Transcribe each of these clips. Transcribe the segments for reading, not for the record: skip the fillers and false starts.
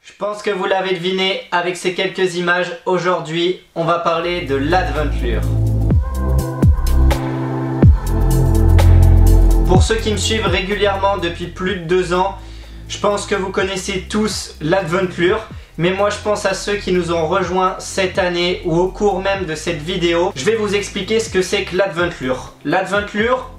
Je pense que vous l'avez deviné avec ces quelques images. Aujourd'hui, on va parler de l'Adventure. Pour ceux qui me suivent régulièrement depuis plus de 2 ans, je pense que vous connaissez tous l'Adventure. Mais moi je pense à ceux qui nous ont rejoints cette année ou au cours même de cette vidéo. Je vais vous expliquer ce que c'est que l'Adventure. L'Adventure,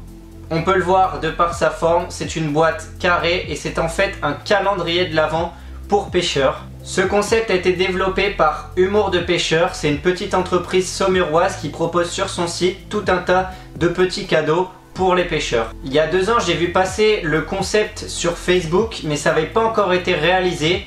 on peut le voir de par sa forme, c'est une boîte carrée et c'est en fait un calendrier de l'Avent pour pêcheurs. Ce concept a été développé par Humour de Pêcheur. C'est une petite entreprise saumuroise qui propose sur son site tout un tas de petits cadeaux pour les pêcheurs. Il y a 2 ans, j'ai vu passer le concept sur Facebook, mais ça n'avait pas encore été réalisé.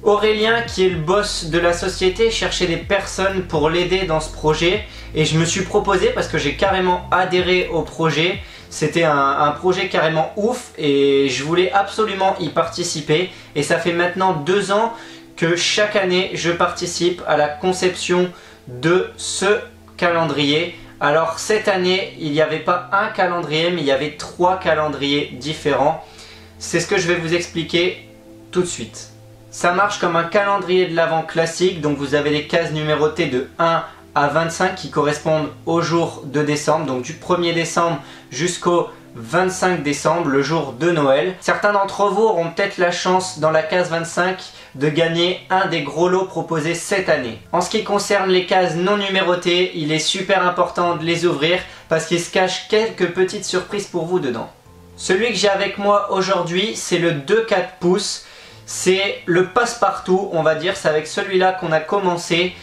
Aurélien, qui est le boss de la société, cherchait des personnes pour l'aider dans ce projet et je me suis proposé parce que j'ai carrément adhéré au projet. C'était un projet carrément ouf et je voulais absolument y participer et ça fait maintenant 2 ans que chaque année je participe à la conception de ce calendrier. Alors cette année il n'y avait pas un calendrier mais il y avait 3 calendriers différents. C'est ce que je vais vous expliquer tout de suite. Ça marche comme un calendrier de l'Avent classique, donc vous avez les cases numérotées de 1 à 25 qui correspondent au jour de décembre, donc du 1er décembre jusqu'au 25 décembre, le jour de Noël. Certains d'entre vous auront peut-être la chance dans la case 25 de gagner un des gros lots proposés cette année. En ce qui concerne les cases non numérotées, il est super important de les ouvrir parce qu'il se cache quelques petites surprises pour vous dedans. Celui que j'ai avec moi aujourd'hui, c'est le 2-4 pouces. C'est le passe-partout, on va dire, c'est avec celui-là qu'on a commencé.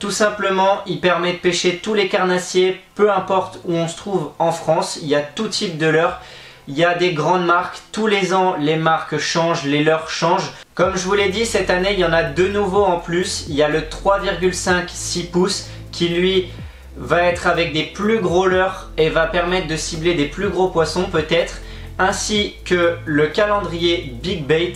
Tout simplement, il permet de pêcher tous les carnassiers, peu importe où on se trouve en France. Il y a tout type de leurres, il y a des grandes marques. Tous les ans, les marques changent, les leurres changent. Comme je vous l'ai dit, cette année, il y en a 2 nouveaux en plus. Il y a le 3,5-6 pouces qui, lui, va être avec des plus gros leurres et va permettre de cibler des plus gros poissons peut-être. Ainsi que le calendrier Big Bait,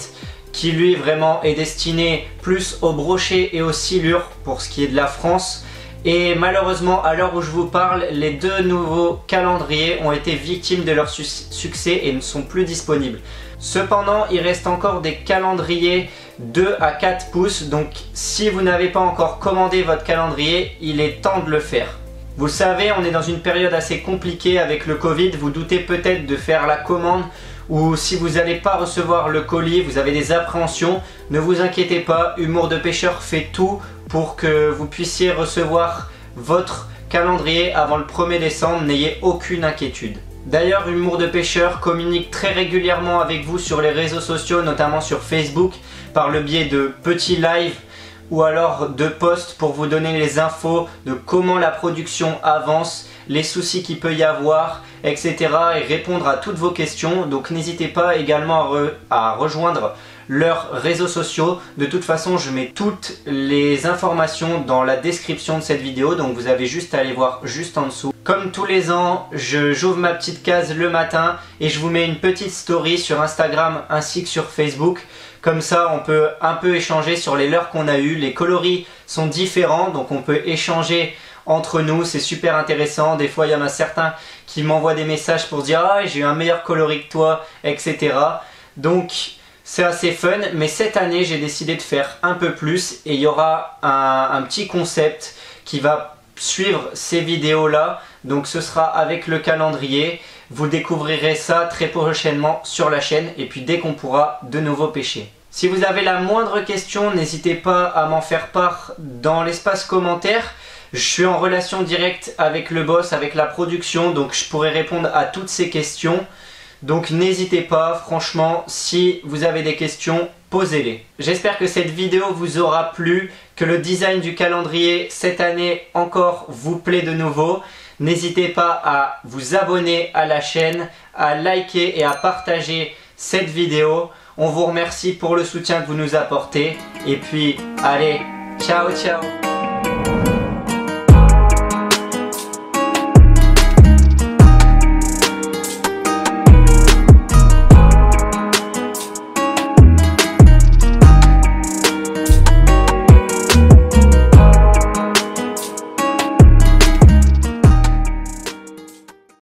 qui lui vraiment est destiné plus aux brochets et aux silures pour ce qui est de la France. Et malheureusement, à l'heure où je vous parle, les 2 nouveaux calendriers ont été victimes de leur succès et ne sont plus disponibles. Cependant, il reste encore des calendriers 2 à 4 pouces, donc si vous n'avez pas encore commandé votre calendrier, il est temps de le faire. Vous savez, on est dans une période assez compliquée avec le Covid, vous doutez peut-être de faire la commande ou si vous n'allez pas recevoir le colis, vous avez des appréhensions, ne vous inquiétez pas, Humour de Pêcheur fait tout pour que vous puissiez recevoir votre calendrier avant le 1er décembre, n'ayez aucune inquiétude. D'ailleurs, Humour de Pêcheur communique très régulièrement avec vous sur les réseaux sociaux, notamment sur Facebook, par le biais de petits lives ou alors de posts pour vous donner les infos de comment la production avance, les soucis qu'il peut y avoir, etc. et répondre à toutes vos questions. Donc n'hésitez pas également à rejoindre leurs réseaux sociaux. De toute façon, je mets toutes les informations dans la description de cette vidéo, donc vous avez juste à aller voir juste en dessous. Comme tous les ans, j'ouvre ma petite case le matin et je vous mets une petite story sur Instagram ainsi que sur Facebook. Comme ça, on peut un peu échanger sur les leurres qu'on a eues. Les coloris sont différents, donc on peut échanger entre nous, c'est super intéressant. Des fois, il y en a certains qui m'envoient des messages pour dire « Ah, j'ai eu un meilleur coloris que toi », etc. Donc, c'est assez fun. Mais cette année, j'ai décidé de faire un peu plus et il y aura un petit concept qui va suivre ces vidéos-là. Donc, ce sera avec le calendrier. Vous découvrirez ça très prochainement sur la chaîne et puis dès qu'on pourra de nouveau pêcher. Si vous avez la moindre question, n'hésitez pas à m'en faire part dans l'espace commentaire. Je suis en relation directe avec le boss, avec la production, donc je pourrai répondre à toutes ces questions. Donc n'hésitez pas, franchement, si vous avez des questions, posez-les. J'espère que cette vidéo vous aura plu, que le design du calendrier cette année encore vous plaît de nouveau. N'hésitez pas à vous abonner à la chaîne, à liker et à partager cette vidéo. On vous remercie pour le soutien que vous nous apportez. Et puis, allez, ciao ciao!